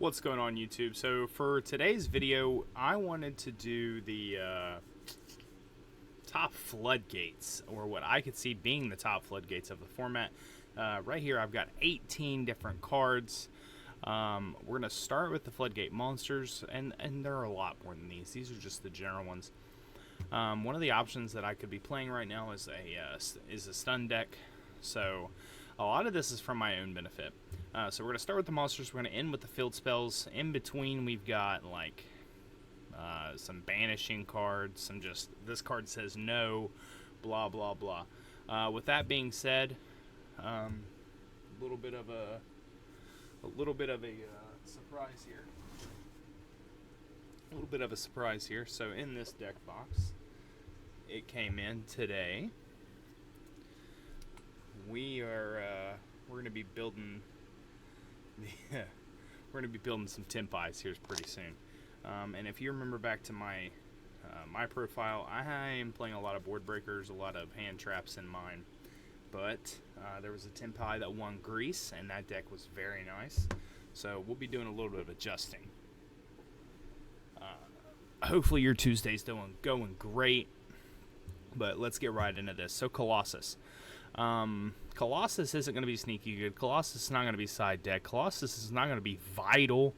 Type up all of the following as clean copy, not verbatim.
What's going on, YouTube? So for today's video, I wanted to do the top floodgates, or what I could see being the top floodgates of the format. Right here I've got 18 different cards. We're going to start with the floodgate monsters, and there are a lot more than these. These are just the general ones. One of the options that I could be playing right now is a stun deck. So a lot of this is from my own benefit. So we're going to start with the monsters. We're going to end with the field spells. In between, we've got like some banishing cards. Some just this card says no, blah blah blah. With that being said, a little bit of a surprise here. A little bit of a surprise here. So in this deck box, it came in today. We're going to be building some Tempis here pretty soon. And if you remember back to my my profile, I am playing a lot of board breakers, a lot of hand traps in mine. But there was a Tempi that won Greece, and that deck was very nice. So we'll be doing a little bit of adjusting. Hopefully your Tuesday's going great. But let's get right into this. So Colossus. Colossus isn't going to be sneaky good. Colossus is not going to be side deck. Colossus is not going to be vital.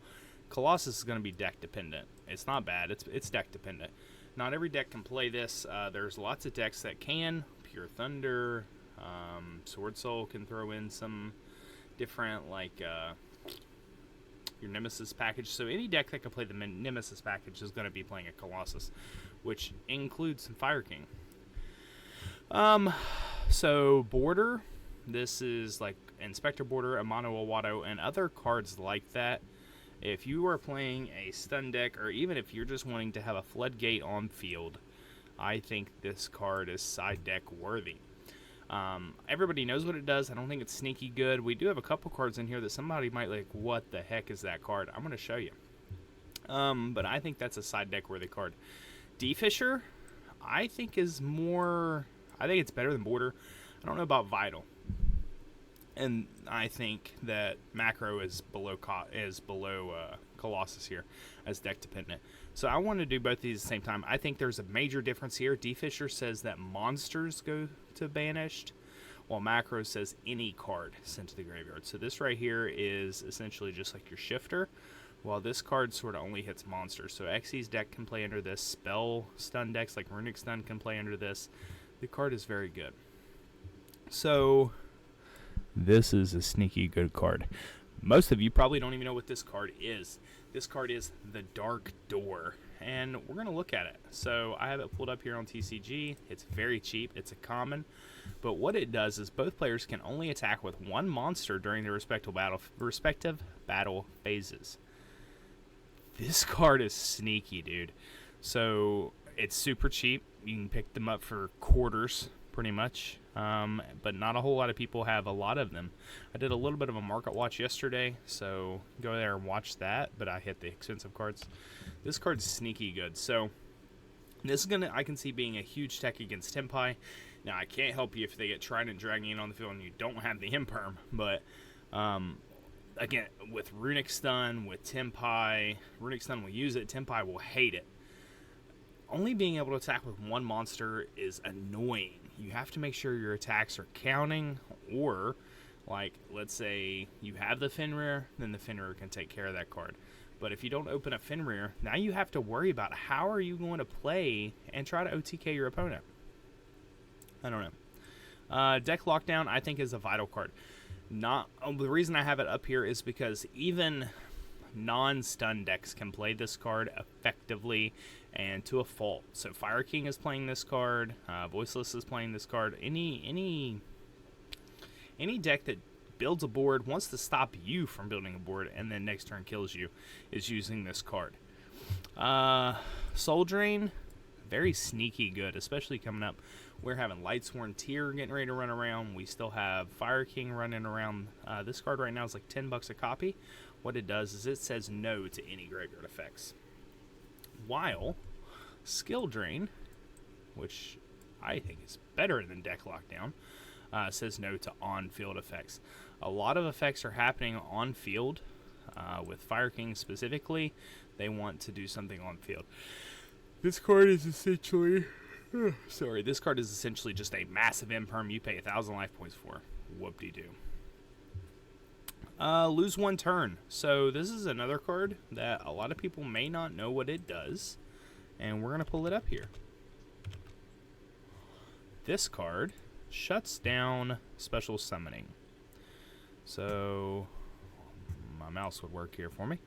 Colossus is going to be deck dependent. It's not bad. It's deck dependent. Not every deck can play this. There's lots of decks that can. Pure Thunder, Sword Soul can throw in some different, like your Nemesis package. So any deck that can play the Nemesis package is going to be playing a Colossus, which includes some Fire King. So Border, this is like Inspector Border, Amano Awato, and other cards like that. If you are playing a stun deck, or even if you're just wanting to have a floodgate on field, I think this card is side deck worthy. Everybody knows what it does. I don't think it's sneaky good. We do have a couple cards in here that somebody might like, what the heck is that card? I'm going to show you. But I think that's a side deck worthy card. D-Fisher, I think is more... I think it's better than Border. I don't know about Vital. And I think that Macro is below Colossus here as deck dependent. So I want to do both of these at the same time. I think there's a major difference here. D-Fisher says that monsters go to banished, while Macro says any card sent to the graveyard. So this right here is essentially just like your shifter, while this card sort of only hits monsters. So Xyz's deck can play under this. Spell stun decks like Runic Stun can play under this. The card is very good. So this is a sneaky good card. Most of you probably don't even know what this card is. This card is the Dark Door, and we're going to look at it. So I have it pulled up here on TCG. It's very cheap. It's a common. But what it does is both players can only attack with one monster during their respective battle phases. This card is sneaky, dude. So it's super cheap. You can pick them up for quarters, pretty much. But not a whole lot of people have a lot of them. I did a little bit of a market watch yesterday, so go there and watch that. But I hit the expensive cards. This card's sneaky good. So this is I can see being a huge tech against Tempi. Now I can't help you if they get Trident dragging in on the field and you don't have the Imperm. But again, with Runic Stun, with Tempi, Runic Stun will use it. Tempi will hate it. Only being able to attack with one monster is annoying. You have to make sure your attacks are counting, or, like, let's say you have the Fenrir, then the Fenrir can take care of that card. But if you don't open a Fenrir, now you have to worry about how are you going to play and try to OTK your opponent. I don't know. Deck Lockdown, I think, is a vital card. The reason I have it up here is because even non-stun decks can play this card effectively and to a fault. So Fire King is playing this card, Voiceless is playing this card. Any deck that builds a board, wants to stop you from building a board, and then next turn kills you, is using this card. Soul Drain, very sneaky good, especially coming up. We're having Lightsworn Tear getting ready to run around. We still have Fire King running around. This card right now is like $10 a copy. What it does is it says no to any graveyard effects. While Skill Drain, which I think is better than Deck Lockdown, says no to on-field effects. A lot of effects are happening on-field With Fire King specifically, they want to do something on field. This card is essentially... sorry, this card is essentially just a massive imperm you pay 1,000 life points for. Whoop-de-doo. Lose 1 turn. So this is another card that a lot of people may not know what it does. And we're going to pull it up here. This card shuts down special summoning. So my mouse would work here for me.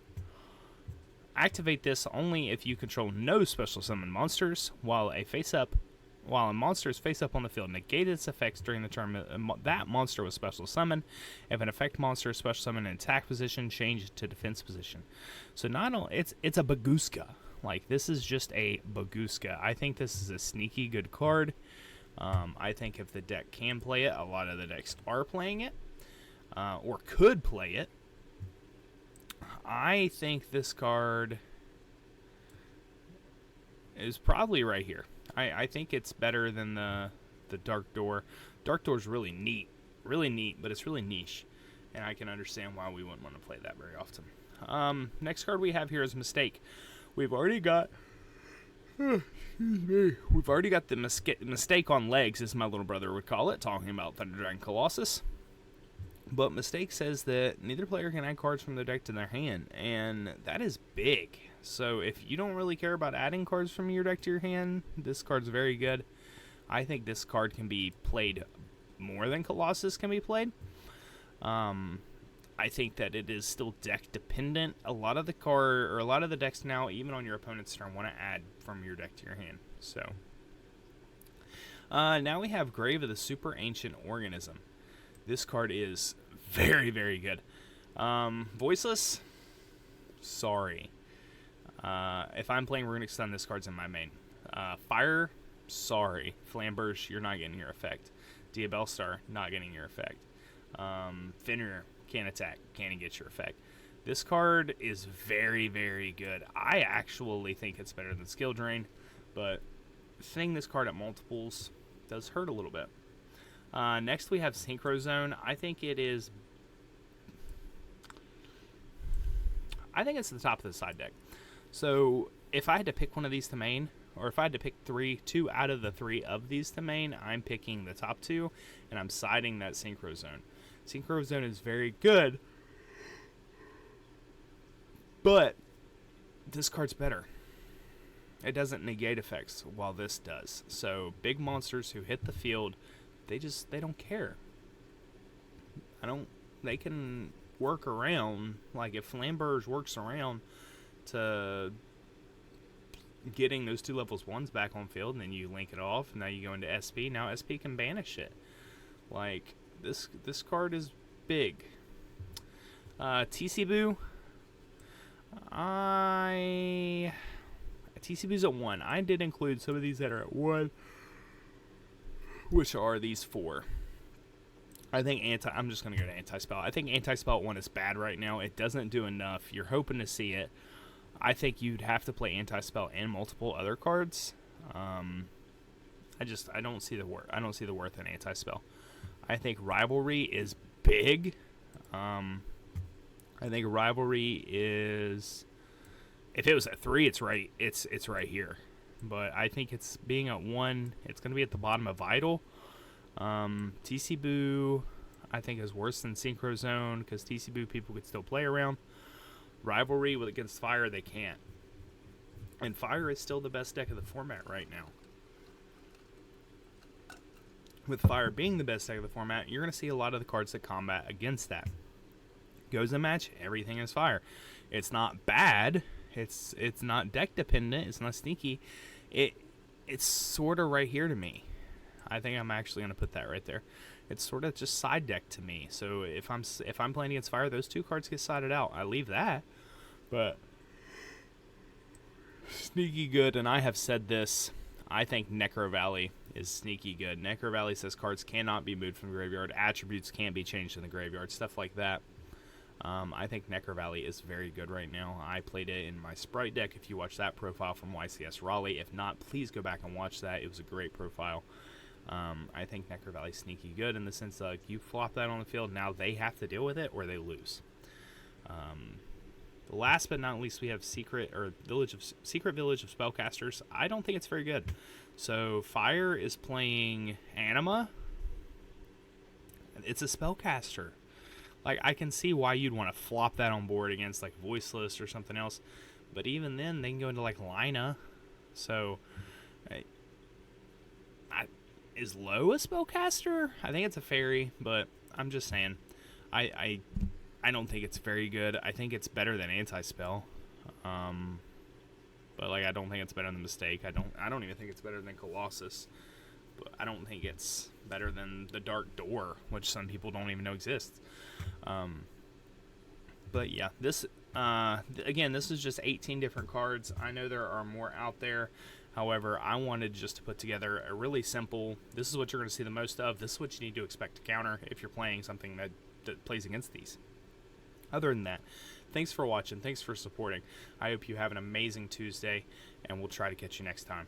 Activate this only if you control no special summon monsters while a monster is face up on the field. Negate its effects during the turn that monster was special summoned. If an effect monster is special summoned in attack position, change it to defense position. So not only it's a Baguska. Like, this is just a Baguska. I think this is a sneaky good card. I think if the deck can play it, a lot of the decks are playing it, or could play it. I think this card is probably right here. I think it's better than the Dark Door. Dark Door is really neat, but it's really niche, and I can understand why we wouldn't want to play that very often. Next card we have here is Mistake. We've already got... We've already got the Mistake on legs, as my little brother would call it, talking about Thunder Dragon Colossus. But Mistake says that neither player can add cards from their deck to their hand, and that is big. So if you don't really care about adding cards from your deck to your hand, this card's very good. I think this card can be played more than Colossus can be played. I think that it is still deck dependent. A lot of the decks now, even on your opponent's turn, want to add from your deck to your hand. So now we have Grave of the Super Ancient Organism. This card is very, very good. Voiceless, sorry. If I'm playing Runic Stun, this card's in my main. Fire, sorry. Flamberge, you're not getting your effect. Diabellstar, not getting your effect. Fenrir, can't attack, can't get your effect. This card is very, very good. I actually think it's better than Skill Drain, but seeing this card at multiples does hurt a little bit. Next we have Synchro Zone. I think it's the top of the side deck. So if I had to pick one of these to main, or if I had to pick two out of the 3 of these to main, I'm picking the top 2, and I'm siding that Synchro Zone. Synchro Zone is very good, but this card's better. It doesn't negate effects, while this does. So big monsters who hit the field, they don't care. They can work around, like if Flamberge works around to getting those 2 levels 1s back on field, and then you link it off, and now you go into SP. Now SP can banish it. Like, this card is big. TC Boo's at 1. I did include some of these that are at 1, which are these 4. I think I'm just going to go to Anti-Spell. I think Anti-Spell at 1 is bad right now. It doesn't do enough. You're hoping to see it. I think you'd have to play Anti-Spell and multiple other cards. I don't see the worth. I don't see the worth in Anti-Spell. I think Rivalry is big. I think Rivalry is... If it was at 3, it's right. It's right here. But I think it's being at 1. It's going to be at the bottom of Vital. TC Boo, I think, is worse than Synchro Zone, because TC Boo people could still play around. Rivalry against Fire, they can't. And Fire is still the best deck of the format right now. With Fire being the best deck of the format, you're going to see a lot of the cards that combat against that. Goes a match, everything is Fire. It's not bad. It's not deck dependent. It's not sneaky. It's sort of right here to me. I think I'm actually going to put that right there. It's sort of just side deck to me. So if I'm playing against Fire, those 2 cards get sided out. I leave that, but sneaky good. And I have said this. I think Necro Valley is sneaky good. Necro Valley says cards cannot be moved from the graveyard. Attributes can't be changed in the graveyard. Stuff like that. I think Necro Valley is very good right now. I played it in my Sprite deck. If you watch that profile from YCS Raleigh, if not, please go back and watch that. It was a great profile. I think Necro Valley's sneaky good in the sense that you flop that on the field, now they have to deal with it or they lose. Last but not least, we have Secret Village of Spellcasters. I don't think it's very good. So Fire is playing Anima. It's a spellcaster. Like, I can see why you'd want to flop that on board against like Voiceless or something else, but even then they can go into like Lina. So is Low a spellcaster? I think it's a fairy, but I'm just saying, I don't think it's very good. I think it's better than Anti-Spell, but like I don't think it's better than Mistake. I don't even think it's better than Colossus. But I don't think it's better than the Dark Door, which some people don't even know exists. But yeah, this again, this is just 18 different cards. I know there are more out there. However, I wanted just to put together a really simple, this is what you're going to see the most of. This is what you need to expect to counter if you're playing something that plays against these. Other than that, thanks for watching. Thanks for supporting. I hope you have an amazing Tuesday, and we'll try to catch you next time.